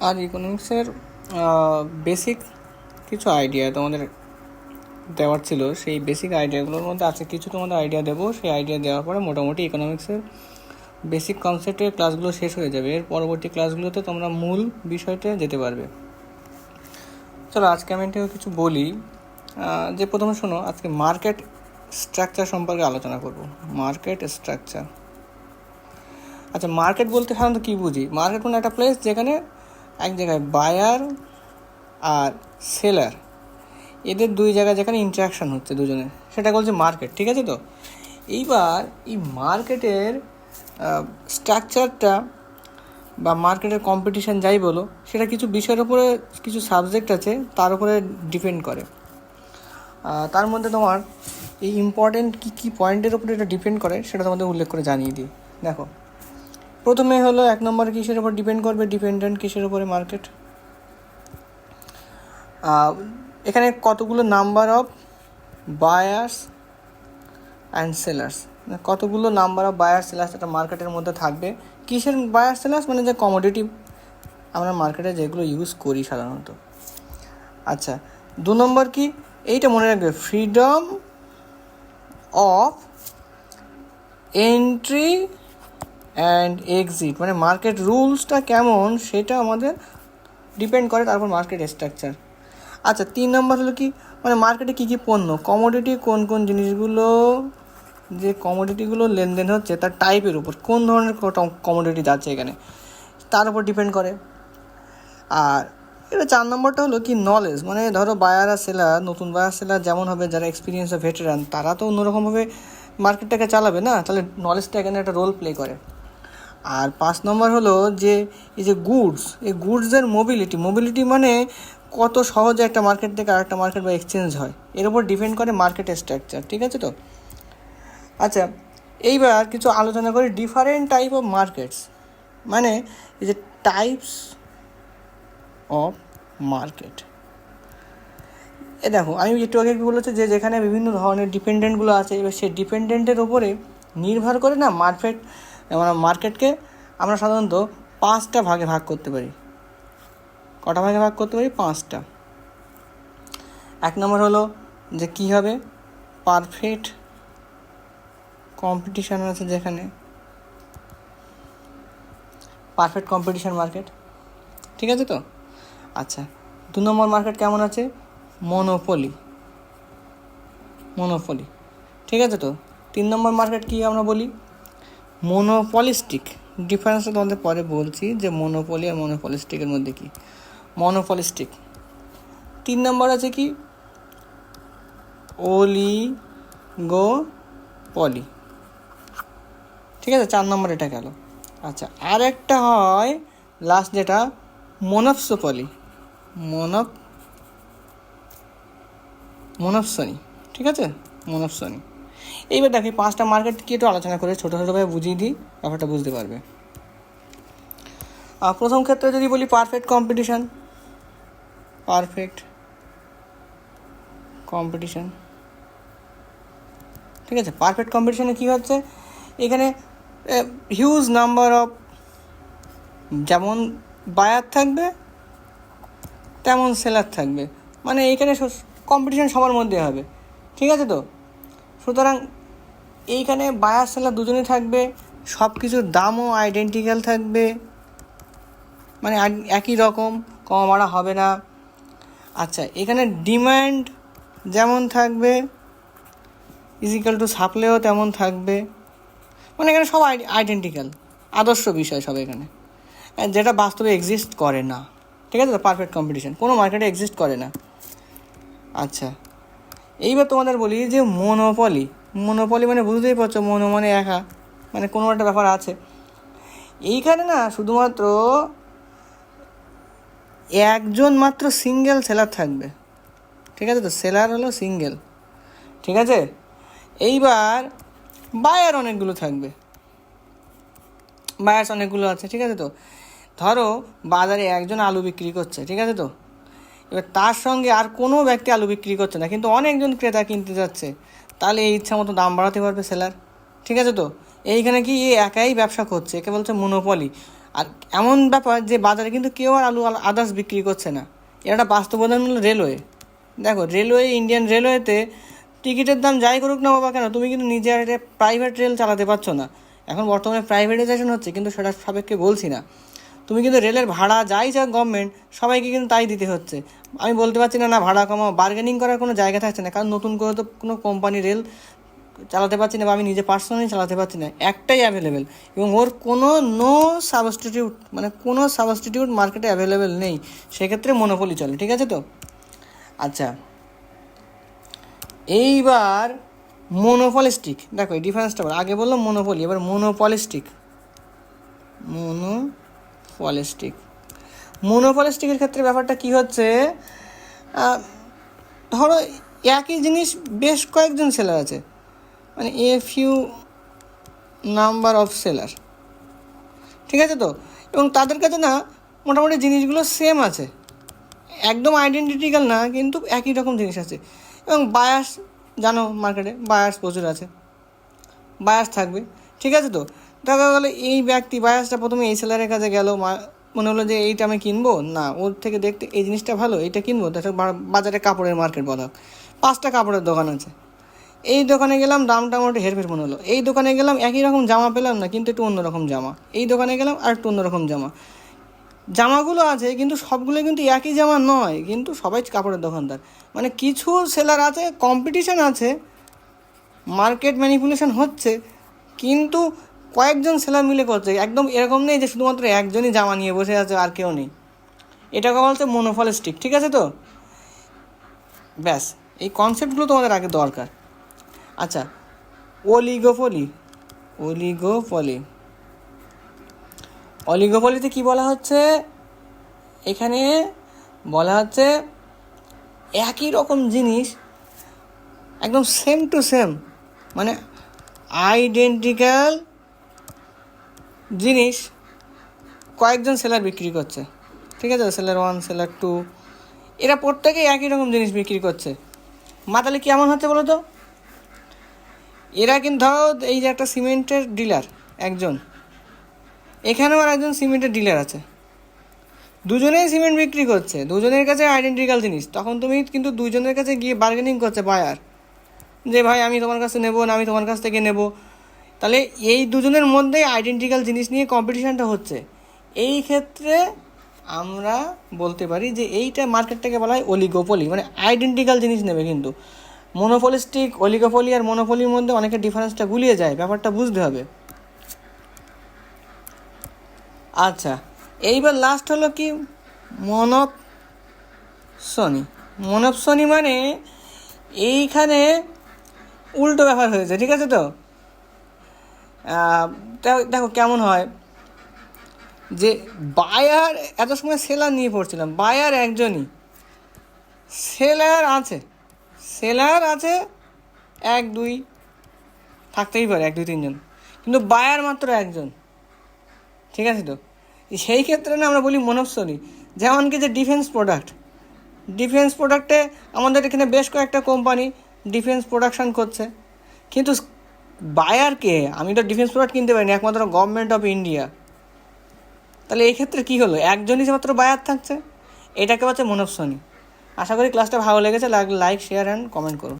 আর ইকোনমিক্সের basic কিছু idea তোমাদের দেওয়ার ছিল। সেই বেসিক আইডিয়াগুলোর মধ্যে আছে কিছু তোমাদের আইডিয়া দেবো। সেই আইডিয়া দেওয়ার পরে মোটামুটি ইকোনমিক্সের বেসিক কনসেপ্টের ক্লাসগুলো শেষ হয়ে যাবে। এর পরবর্তী ক্লাসগুলোতে তোমরা মূল বিষয়টা যেতে পারবে। চলো আজকে আমি কিছু বলি। যে প্রথমে শোনো, আজকে মার্কেট স্ট্রাকচার সম্পর্কে আলোচনা করব। Market structure. আচ্ছা, মার্কেট বলতে সাধারণত কী বুঝি? মার্কেট মানে একটা প্লেস যেখানে এক জায়গায় বায়ার আর সেলার, এদের দুই জায়গায় যেখানে ইন্টারাকশান হচ্ছে দুজনের, সেটা বলছে মার্কেট। ঠিক আছে? তো এইবার এই মার্কেটের স্ট্রাকচারটা বা মার্কেটের কম্পিটিশান যাই বলো, সেটা কিছু বিষয়ের উপরে, কিছু সাবজেক্ট আছে তার উপরে ডিপেন্ড করে। তার মধ্যে তোমার এই ইম্পর্টেন্ট কী কী পয়েন্টের উপরে এটা ডিপেন্ড করে সেটা তোমাদের উল্লেখ করে জানিয়ে দিই। দেখো, প্রথমে হলো 1 নম্বর কিসের উপর ডিপেন্ড করবে? ডিপেন্ডেন্ট কিসের উপরে? মার্কেট। এখানে কতগুলো number of buyers and sellers, কতগুলো নাম্বার অফ বায়ার সেলার্স একটা মার্কেটের মধ্যে থাকবে। কিসের বায়ার সেলার্স? মানে যে কমোডিটি আমরা মার্কেটে যেগুলো ইউজ করি সাধারণত। আচ্ছা, 2 নম্বর কি? এইটা মনে রাখবে, freedom of entry and exit, মানে মার্কেট রুলসটা কেমন সেটা আমাদের ডিপেন্ড করে তারপর মার্কেট স্ট্রাকচার। আচ্ছা, 3 নম্বর হলো কি, মানে মার্কেটে কী কী পণ্য, কমোডিটি, কোন কোন জিনিসগুলো, যে কমোডিটিগুলো লেনদেন হচ্ছে তার টাইপের উপর, কোন ধরনের কমোডিটি যাচ্ছে এখানে, তার উপর ডিপেন্ড করে। আর এটা 4 নম্বরটা হলো কি, নলেজ, মানে ধরো বায়ার আর সেলার, নতুন বায়ার সেলার যেমন হবে, যারা এক্সপিরিয়েন্স বা ভেটেরান, তারা তো অন্যরকমভাবে মার্কেটটাকে চালাবে না, তাহলে নলেজটা এখানে একটা রোল প্লে করে। আর 5 নম্বর হলো যে এই যে গুডস, এই গুডসের মোবিলিটি মানে কত সহজে একটা মার্কেট থেকে আরেকটা মার্কেট বা এক্সচেঞ্জ হয়, এর উপর ডিপেন্ড করে মার্কেট স্ট্রাকচার। ঠিক আছে? তো আচ্ছা, এইবার কিছু আলোচনা করি ডিফারেন্ট টাইপ অফ মার্কেটস, মানে এই যে টাইপস অফ মার্কেট। এ দেখো, আমি একটু আগে কি বলেছি যে যেখানে বিভিন্ন ধরনের ডিপেন্ডেন্টগুলো আছে, এবার সেই ডিপেন্ডেন্টের ওপরে নির্ভর করে না মার্কেটকে আমরা সাধারণত 5টা ভাগে ভাগ করতে পারি। কটা ভাগে ভাগ করতে পারি? 5টা। 1 নম্বর হলো যে কী হবে, পারফেক্ট কম্পিটিশান আছে, যেখানে পারফেক্ট কম্পিটিশান মার্কেট। ঠিক আছে? তো আচ্ছা, 2 নম্বর মার্কেট কেমন আছে? মনোপলি। ঠিক আছে? তো 3 নম্বর মার্কেট কি আমরা বলি? মনোপলিস্টিক। ডিফারেন্সটা তোমাদের পরে বলছি যে মনোপলি আর মনোপলিস্টিকের মধ্যে কি। মনোপলিস্টিক। 3 নম্বর আছে কি? অলিগোপলি। ঠিক আছে? 4 নম্বর এটা গেল। আচ্ছা, আর একটা হয় লাস্ট, যেটা মনোপসোপলি, মনোপসনি। ঠিক আছে? মনোপসনি। এইবার দেখি 5টা মার্কেট কি একটু আলোচনা করে ছোটো ছোটোভাবে বুঝিয়ে দিই, ব্যাপারটা বুঝতে পারবে। প্রথম ক্ষেত্রে যদি বলি পারফেক্ট কম্পিটিশান। ঠিক আছে? পারফেক্ট কম্পিটিশানে কী হচ্ছে, এখানে হিউজ নাম্বার অফ, যেমন বায়ার থাকবে তেমন সেলার থাকবে, মানে এইখানে কম্পিটিশান সবার মধ্যে হবে। ঠিক আছে? তো সুতরাং এইখানে বায়ার সেলার দুজনেই থাকবে, সব কিছুর দামও আইডেন্টিক্যাল থাকবে, মানে একই রকম, কম বাড়া হবে না। আচ্ছা, এখানে ডিম্যান্ড যেমন থাকবে ইজিক্যাল টু সাপ্লাইও তেমন থাকবে, মানে এখানে সব আইডেন্টিক্যাল, আদর্শ বিষয় সব এখানে, যেটা বাস্তবে এক্সিস্ট করে না। ঠিক আছে? তো পারফেক্ট কম্পিটিশান কোনো মার্কেটে এক্সিস্ট করে না। আচ্ছা, এইবার তোমাদের বলি যে মনোপলি মানে বুঝতেই পারছো, মনো মানে একা, মানে কোনো একটা ব্যাপার আছে। এইখানে না শুধুমাত্র একজন মাত্র সিঙ্গেল সেলার থাকবে। ঠিক আছে? তো সেলার হলো সিঙ্গেল। ঠিক আছে? এইবার বায়ার অনেকগুলো থাকবে, বায়ার্স অনেকগুলো আছে। ঠিক আছে? তো ধরো বাজারে একজন আলু বিক্রি করছে। ঠিক আছে? তো এবার তার সঙ্গে আর কোনো ব্যক্তি আলু বিক্রি করছে না, কিন্তু অনেকজন ক্রেতা কিনতে যাচ্ছে, তাহলে এই ইচ্ছা মতো দাম বাড়াতে পারবে সেলার। ঠিক আছে? তো এইখানে কি একাই ব্যবসা করছে, একে বলছে মনোপলি। আর এমন ব্যাপার যে বাজারে কিন্তু কেউ আর আলু আদার্স বিক্রি করছে না। এর একটা বাস্তব উদাহরণ হলো রেলওয়ে। দেখো রেলওয়ে, ইন্ডিয়ান রেলওয়েতে টিকিটের দাম যাই করুক না বাবা কেন, তুমি কিন্তু নিজে একটা প্রাইভেট রেল চালাতে পারছো না। এখন বর্তমানে প্রাইভেটাইজেশন হচ্ছে, কিন্তু সেটা সাপেক্ষে বলছি না। তুমি কিন্তু রেলের ভাড়া যাই চাক গভর্নমেন্ট, সবাইকে কিন্তু তাই দিতে হচ্ছে। আমি বলতে পারছি না ভাড়া কমাও, বার্গেনিং করার কোনো জায়গা থাকছে না, কারণ নতুন করে তো কোনো কোম্পানি রেল চালাতে পারছি না, বা আমি নিজে পার্সোনালি চালাতে পারছি না। একটাই অ্যাভেলেবেল, এবং ওর কোনো কোনো সাবস্টিটিউট মার্কেটে অ্যাভেলেবেল নেই। সেক্ষেত্রে মনোপলি চলে, ঠিক আছে তো। আচ্ছা, এইবার মনোপলিস্টিক, দেখো এই ডিফারেন্সটা আগে বললাম মনোপলি, এবার মনোপলিস্টিক। মনোপলিস্টিকের ক্ষেত্রে ব্যাপারটা কি হচ্ছে, ধরো একই জিনিস বেশ কয়েকজন সেলার আছে, মানে ফিউ নাম্বার অফ সেলার, ঠিক আছে তো। এবং তাদের কাছে মোটামুটি জিনিসগুলো সেম আছে, একদম আইডেন্টিক্যাল না, কিন্তু একই রকম জিনিস আছে। এবং বায়াস, জানো মার্কেটে বায়াস প্রচুর আছে, বায়াস থাকবে, ঠিক আছে তো। দেখা গেলো এই ব্যক্তি বায়াসটা প্রথমে এই সেলারের কাছে গেল, মনে হলো যে এইটা আমি কিনবো না, ওর থেকে দেখতে এই জিনিসটা ভালো, এইটা কিনবো। দেখা বাজারে কাপড়ের মার্কেট বলা, 5টা কাপড়ের দোকান আছে। এই দোকানে গেলাম, দামটা আমার একটু হেরফের মনে হলো। এই দোকানে গেলাম, একই রকম জামা পেলাম না, কিন্তু একটু অন্যরকম জামা। এই দোকানে গেলাম, আর একটু অন্যরকম জামা। জামাগুলো আছে কিন্তু সবগুলো কিন্তু একই জামা নয়, কিন্তু সবাই কাপড়ের দোকানদার। মানে কিছু সেলার আছে, কম্পিটিশান আছে, মার্কেট ম্যানিপুলেশন হচ্ছে, কিন্তু কয়েকজন সেলার মিলে করছে। একদম এরকম নেই যে শুধুমাত্র একজনই জামা নিয়ে বসে আছে আর কেউ নেই। এটাকে বলছে মনোপলিস্টিক, ঠিক আছে তো। ব্যাস, এই কনসেপ্টগুলো তোমাদের আগে দরকার। আচ্ছা, অলিগোপলিতে কি বলা হচ্ছে, এখানে বলা হচ্ছে একই রকম জিনিস একদম সেম টু সেম, মানে আইডেন্টিক্যাল জিনিস কয়েকজন সেলার বিক্রি করছে, ঠিক আছে। সেলার 1, সেলার 2, এরা প্রত্যেকেই একই রকম জিনিস বিক্রি করছে। তাহলে কেমন হচ্ছে বলো তো। এরা কিন্তু ধরো এই যে একটা সিমেন্টের ডিলার একজন, এখানেও আর একজন সিমেন্টের ডিলার আছে, দুজনেই সিমেন্ট বিক্রি করছে, দুজনের কাছে আইডেন্টিক্যাল জিনিস। তখন তুমি কিন্তু দুজনের কাছে গিয়ে বার্গেনিং করছে বায়ার, যে ভাই আমি তোমার কাছে নেবো না, আমি তোমার কাছ থেকে নেব। তাহলে এই দুজনের মধ্যেই আইডেন্টিক্যাল জিনিস নিয়ে কম্পিটিশানটা হচ্ছে। এই ক্ষেত্রে আমরা বলতে পারি যে এইটা মার্কেটটাকে বলা হয় অলিগোপলি, মানে আইডেন্টিক্যাল জিনিস নেবে। কিন্তু মনোপলিস্টিক, অলিগোপলি আর মনোপলির মধ্যে অনেকের ডিফারেন্সটা গুলিয়ে যায়, ব্যাপারটা বুঝতে হবে। আচ্ছা, এইবার লাস্ট হলো কি, মনোপসনি মানে এইখানে উল্টো ব্যাপার হয়েছে, ঠিক আছে তো। দেখো কেমন হয়, যে বায়ার এত সময় সেলার নিয়ে পড়ছিলাম, বায়ার একজনই, সেলার আছে 1-2 থাকতেই পারে, 1-2 3 জন, কিন্তু বায়ার মাত্র একজন, ঠিক আছে তো। সেই ক্ষেত্রে আমরা বলি মনোপসনি। যেমন কি যে ডিফেন্স প্রোডাক্টে আমাদের এখানে বেশ কয়েকটা কোম্পানি ডিফেন্স প্রোডাকশান করছে, কিন্তু বায়ার কে? আমি তো ডিফেন্স প্রোডাক্ট কিনতে পারিনি, একমাত্র গভর্নমেন্ট অফ ইন্ডিয়া। তাহলে এই ক্ষেত্রে কী হলো, একজনই মাত্র বায়ার থাকছে, এটাকে হচ্ছে মনোপসনি। আশা করি ক্লাসটা ভালো লেগেছে, লাইক, শেয়ার অ্যান্ড কমেন্ট করুন।